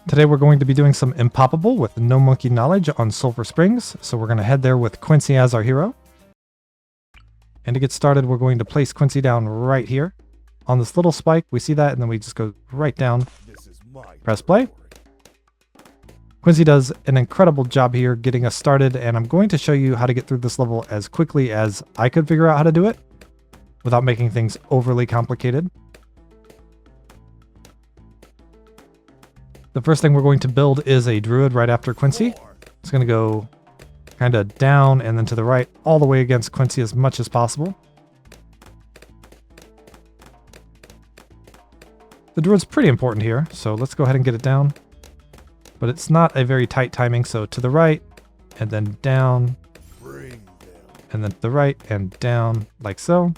Today we're going to be doing some Impoppable with no monkey knowledge on Sulfur Springs, so we're going to head there with Quincy as our hero. And to get started, we're going to place Quincy down right here. On this little spike, we see that, and then we just go right down, press play. Quincy does an incredible job here getting us started, and I'm going to show you how to get through this level as quickly as I could figure out how to do it, without making things overly complicated. The first thing we're going to build is a druid right after Quincy. It's going to go kind of down and then to the right, all the way against Quincy as much as possible. The druid's pretty important here, so let's go ahead and get it down. But it's not a very tight timing, so to the right, and then down, and then to the right, and down, like so.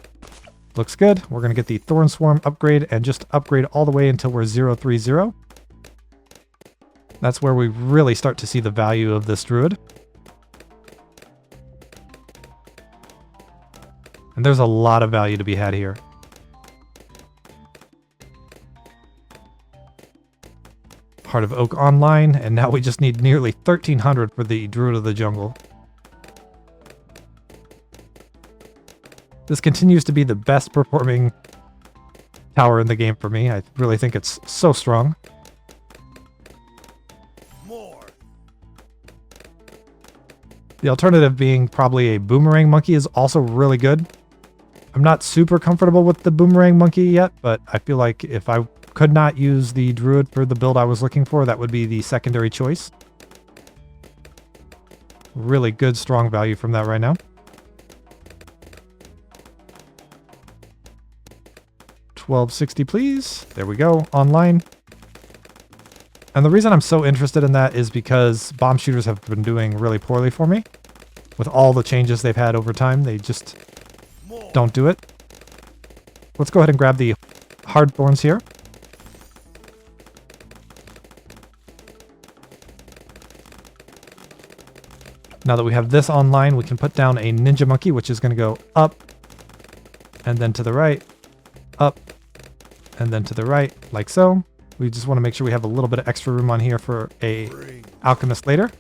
Looks good. We're going to get the Thorn Swarm upgrade, and just upgrade all the way until we're 0-3-0. That's where we really start to see the value of this druid. And there's a lot of value to be had here. Heart of Oak online, and now we just need nearly 1300 for the Druid of the Jungle. This continues to be the best performing tower in the game for me. I really think it's so strong. The alternative being probably a Boomerang Monkey is also really good. I'm not super comfortable with the Boomerang Monkey yet, but I feel like if I could not use the Druid for the build I was looking for, that would be the secondary choice. Really good, strong value from that right now. $12.60 please. There we go, online. And the reason I'm so interested in that is because bomb shooters have been doing really poorly for me. With all the changes they've had over time, they just don't do it. Let's go ahead and grab the hard thorns here. Now that we have this online, we can put down a ninja monkey, which is going to go up, and then to the right, up, and then to the right, like so. We just want to make sure we have a little bit of extra room on here for a alchemist later.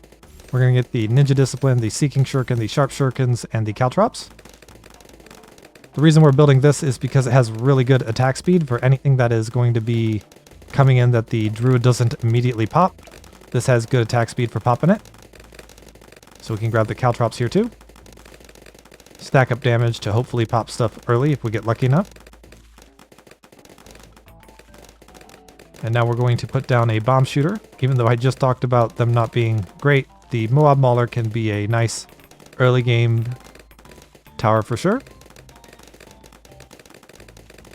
We're going to get the ninja discipline, the seeking shuriken, the sharp shurikens, and the caltrops. The reason we're building this is because it has really good attack speed for anything that is going to be coming in that the druid doesn't immediately pop. This has good attack speed for popping it. So we can grab the caltrops here too. Stack up damage to hopefully pop stuff early if we get lucky enough. And now we're going to put down a bomb shooter. Even though I just talked about them not being great, the Moab Mauler can be a nice early game tower for sure.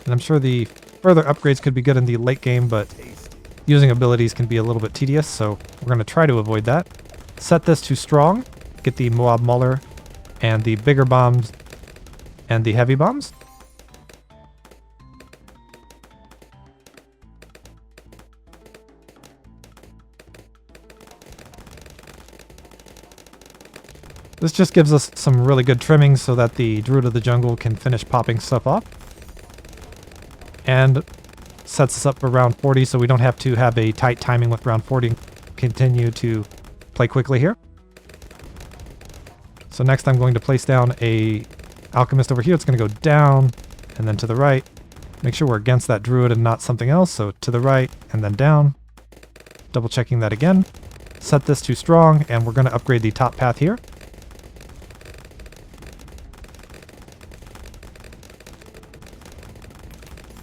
And I'm sure the further upgrades could be good in the late game, but using abilities can be a little bit tedious, so we're going to try to avoid that. Set this to strong, get the Moab Mauler and the bigger bombs and the heavy bombs. This just gives us some really good trimming so that the Druid of the Jungle can finish popping stuff off. And sets us up for round 40 so we don't have to have a tight timing with round 40 and continue to play quickly here. So next I'm going to place down a alchemist over here. It's going to go down and then to the right. Make sure we're against that Druid and not something else. So to the right and then down. Double checking that again. Set this to strong and we're going to upgrade the top path here.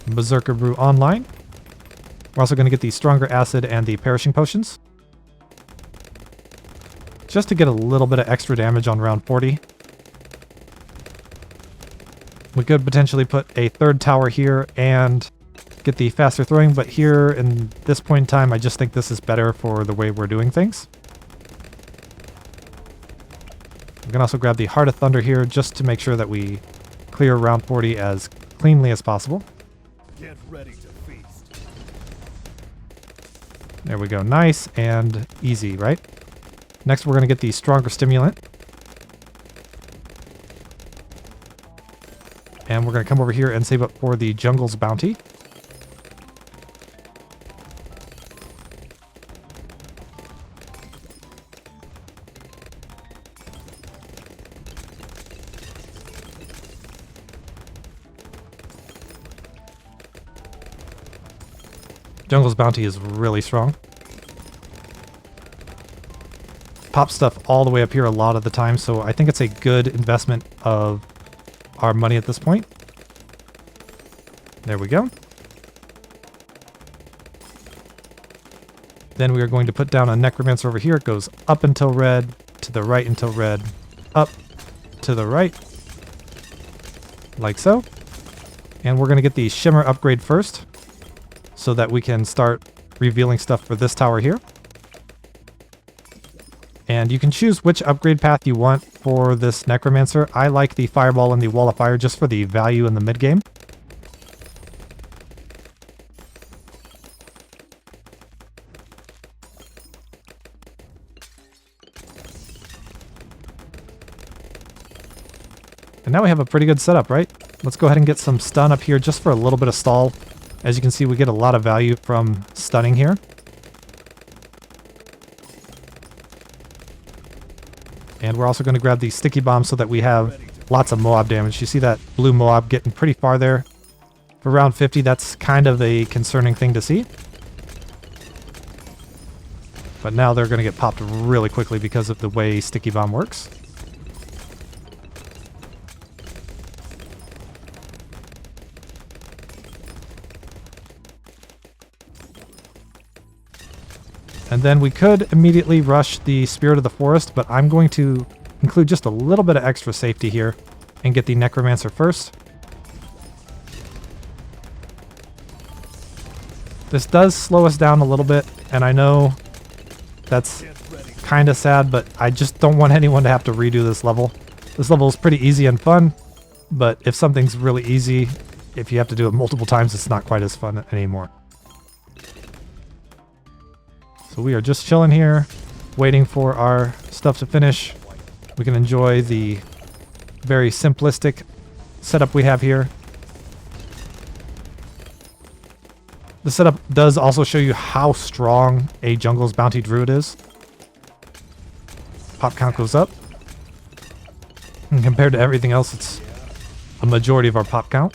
Berserker Brew online. We're also going to get the Stronger Acid and the Perishing Potions. Just to get a little bit of extra damage on round 40. We could potentially put a third tower here and get the faster throwing, but here in this point in time, I just think this is better for the way we're doing things. We can also grab the Heart of Thunder here just to make sure that we clear round 40 as cleanly as possible. Get ready to feast. There we go. Nice and easy, right? Next, we're going to get the Stronger Stimulant. And we're going to come over here and save up for the Jungle's Bounty. Jungle's Bounty is really strong. Pop stuff all the way up here a lot of the time, so I think it's a good investment of our money at this point. There we go. Then we are going to put down a Necromancer over here. It goes up until red, to the right until red, up to the right, like so. And we're going to get the Shimmer upgrade first, so that we can start revealing stuff for this tower here. And you can choose which upgrade path you want for this Necromancer. I like the Fireball and the Wall of Fire just for the value in the mid game. And now we have a pretty good setup, right? Let's go ahead and get some stun up here just for a little bit of stall. As you can see, we get a lot of value from stunning here. And we're also going to grab the sticky bomb so that we have lots of Moab damage. You see that blue Moab getting pretty far there. For round 50, that's kind of a concerning thing to see. But now they're going to get popped really quickly because of the way sticky bomb works. And then we could immediately rush the Spirit of the Forest, but I'm going to include just a little bit of extra safety here and get the Necromancer first. This does slow us down a little bit, and I know that's kind of sad, but I just don't want anyone to have to redo this level. This level is pretty easy and fun, but if something's really easy, if you have to do it multiple times, it's not quite as fun anymore. So we are just chilling here, waiting for our stuff to finish. We can enjoy the very simplistic setup we have here. The setup does also show you how strong a Jungle's Bounty Druid is. Pop count goes up. And compared to everything else, it's a majority of our pop count.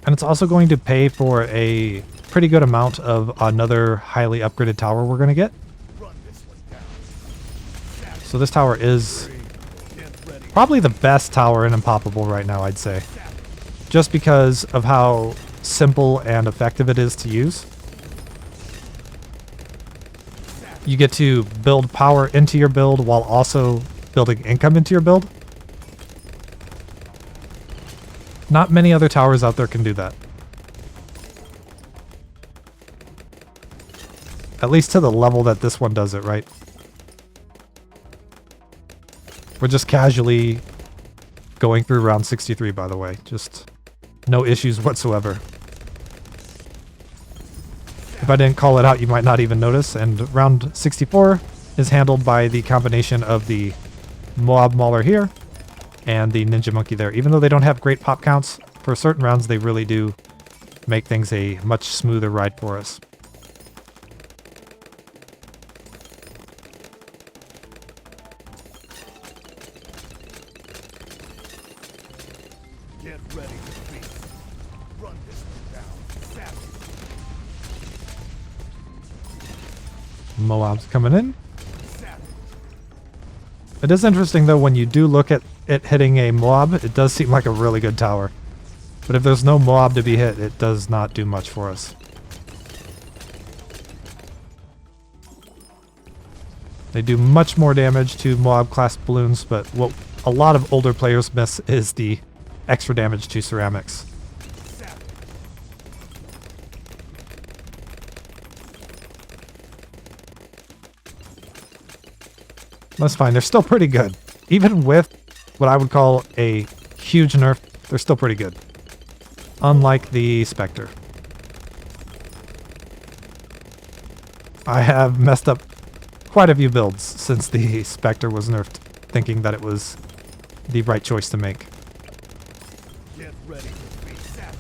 And it's also going to pay for a pretty good amount of another highly upgraded tower we're going to get. So this tower is probably the best tower in Impoppable right now, I'd say. Just because of how simple and effective it is to use. You get to build power into your build while also building income into your build. Not many other towers out there can do that. At least to the level that this one does it, right? We're just casually going through round 63, by the way. Just no issues whatsoever. If I didn't call it out, you might not even notice. And round 64 is handled by the combination of the Moab Mauler here and the Ninja Monkey there. Even though they don't have great pop counts, for certain rounds they really do make things a much smoother ride for us. Get ready to feast. Run this one down. Savage. Moab's coming in. Savage. It is interesting though, when you do look at it hitting a Moab, it does seem like a really good tower. But if there's no Moab to be hit, it does not do much for us. They do much more damage to Moab class balloons, but what a lot of older players miss is the extra damage to ceramics. That's fine, they're still pretty good. Even with what I would call a huge nerf, they're still pretty good. Unlike the Spectre. I have messed up quite a few builds since the Spectre was nerfed, thinking that it was the right choice to make. Get ready to be savage.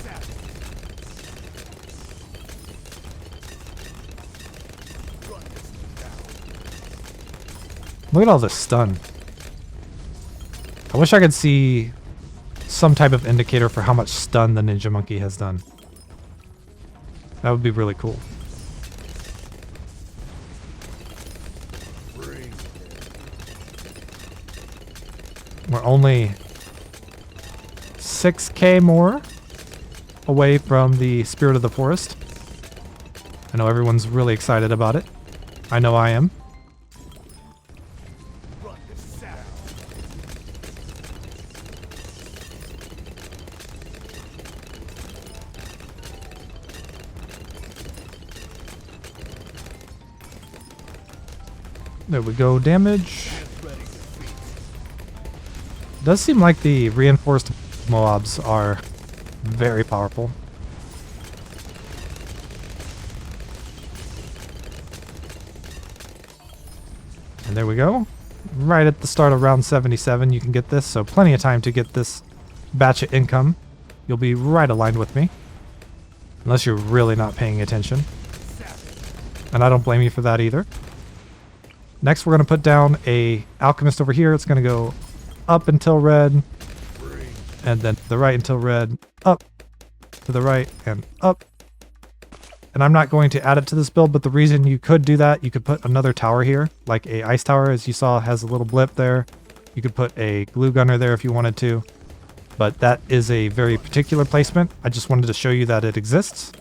Savage. Look at all this stun. I wish I could see some type of indicator for how much stun the Ninja Monkey has done. That would be really cool. We're only 6k more away from the Spirit of the Forest. I know everyone's really excited about it. I know I am. There we go, damage. Does seem like the reinforced mobs are very powerful. And there we go. Right at the start of round 77 you can get this, so plenty of time to get this batch of income. You'll be right aligned with me. Unless you're really not paying attention. And I don't blame you for that either. Next we're going to put down a alchemist over here. It's going to go up until red, and then to the right until red, up, to the right, and up. And I'm not going to add it to this build, but the reason you could do that, you could put another tower here, like a ice tower, as you saw has a little blip there. You could put a glue gunner there if you wanted to, but that is a very particular placement. I just wanted to show you that it exists.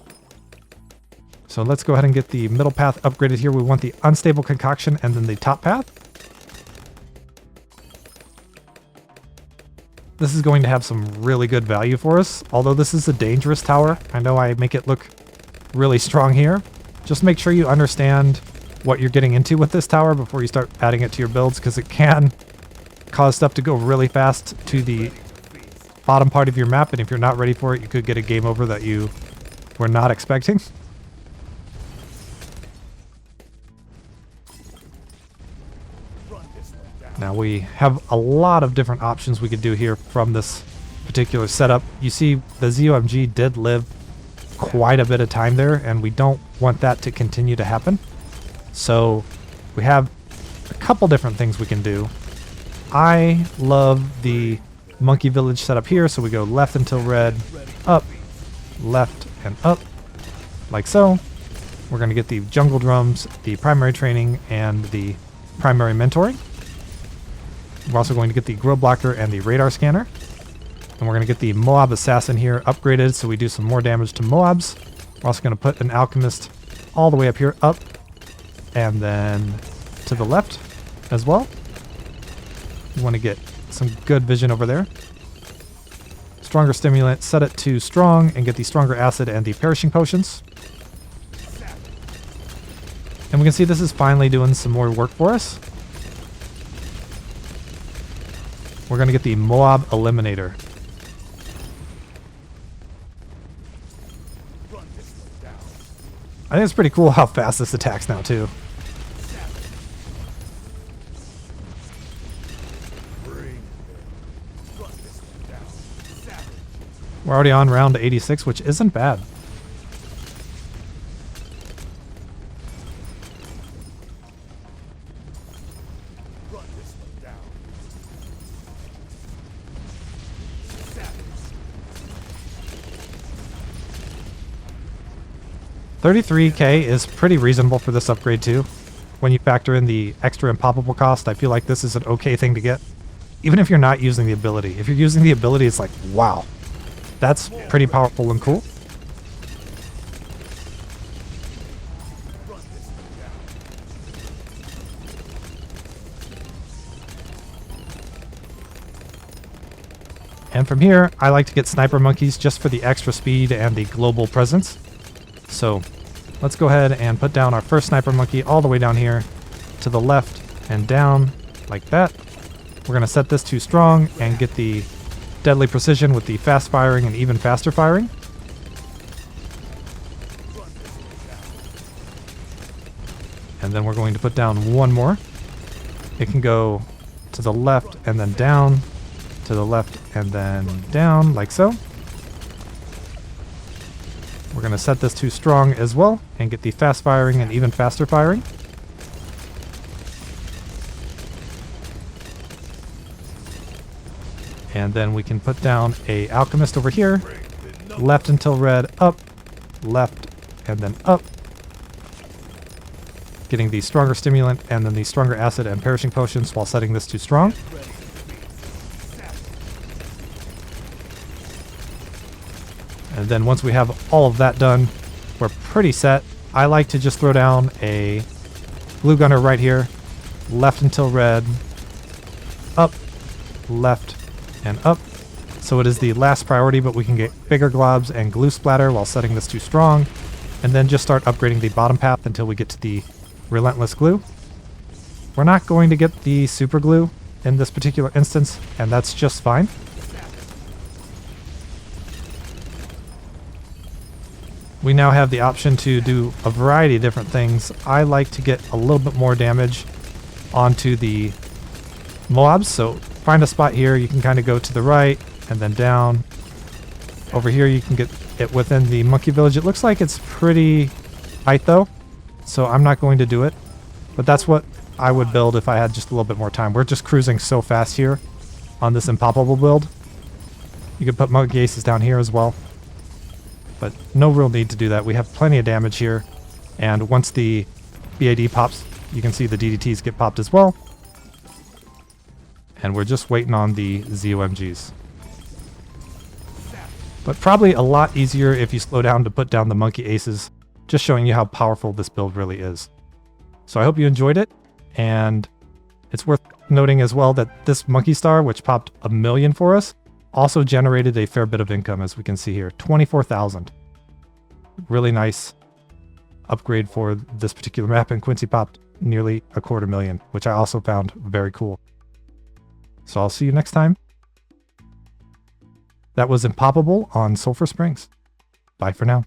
So let's go ahead and get the middle path upgraded here. We want the unstable concoction and then the top path. This is going to have some really good value for us, although this is a dangerous tower. I know I make it look really strong here. Just make sure you understand what you're getting into with this tower before you start adding it to your builds, because it can cause stuff to go really fast to the bottom part of your map, and if you're not ready for it, you could get a game over that you were not expecting. Now we have a lot of different options we could do here from this particular setup. You see the ZOMG did live quite a bit of time there, and we don't want that to continue to happen. So we have a couple different things we can do. I love the monkey village setup here, so we go left until red, up, left, and up, like so. We're going to get the jungle drums, the primary training, and the primary mentoring. We're also going to get the grill blocker and the radar scanner. And we're going to get the Moab assassin here upgraded so we do some more damage to Moabs. We're also going to put an alchemist all the way up here, up, and then to the left as well. We want to get some good vision over there. Stronger stimulant, set it to strong, and get the stronger acid and the perishing potions. And we can see this is finally doing some more work for us. We're going to get the Moab Eliminator. I think it's pretty cool how fast this attacks now, too. We're already on round 86, which isn't bad. Run this one down. 33k is pretty reasonable for this upgrade too. When you factor in the extra Impoppable cost, I feel like this is an okay thing to get. Even if you're not using the ability. If you're using the ability, it's like, wow. That's pretty powerful and cool. And from here, I like to get sniper monkeys just for the extra speed and the global presence. So let's go ahead and put down our first sniper monkey all the way down here to the left and down like that. We're going to set this to strong and get the deadly precision with the fast firing and even faster firing. And then we're going to put down one more. It can go to the left and then down, to the left and then down, like so. We're going to set this to strong as well and get the fast firing and even faster firing. And then we can put down a alchemist over here. Left until red, up, left, and then up. Getting the stronger stimulant and then the stronger acid and perishing potions while setting this to strong. And then once we have all of that done, we're pretty set. I like to just throw down a glue gunner right here. Left until red, up, left, and up. So it is the last priority, but we can get bigger globs and glue splatter while setting this too strong. And then just start upgrading the bottom path until we get to the relentless glue. We're not going to get the super glue in this particular instance, and that's just fine. We now have the option to do a variety of different things. I like to get a little bit more damage onto the mobs, so find a spot here. You can kind of go to the right and then down. Over here you can get it within the monkey village. It looks like it's pretty tight though, so I'm not going to do it. But that's what I would build if I had just a little bit more time. We're just cruising so fast here on this Impoppable build. You could put monkey aces down here as well, but no real need to do that. We have plenty of damage here, and once the BAD pops, you can see the DDTs get popped as well. And we're just waiting on the ZOMGs. But probably a lot easier if you slow down to put down the monkey aces, just showing you how powerful this build really is. So I hope you enjoyed it, and it's worth noting as well that this monkey star, which popped 1 million for us, also generated a fair bit of income, as we can see here, 24,000. Really nice upgrade for this particular map, and Quincy popped nearly 250,000, which I also found very cool. So I'll see you next time. That was Impoppable on Sulfur Springs. Bye for now.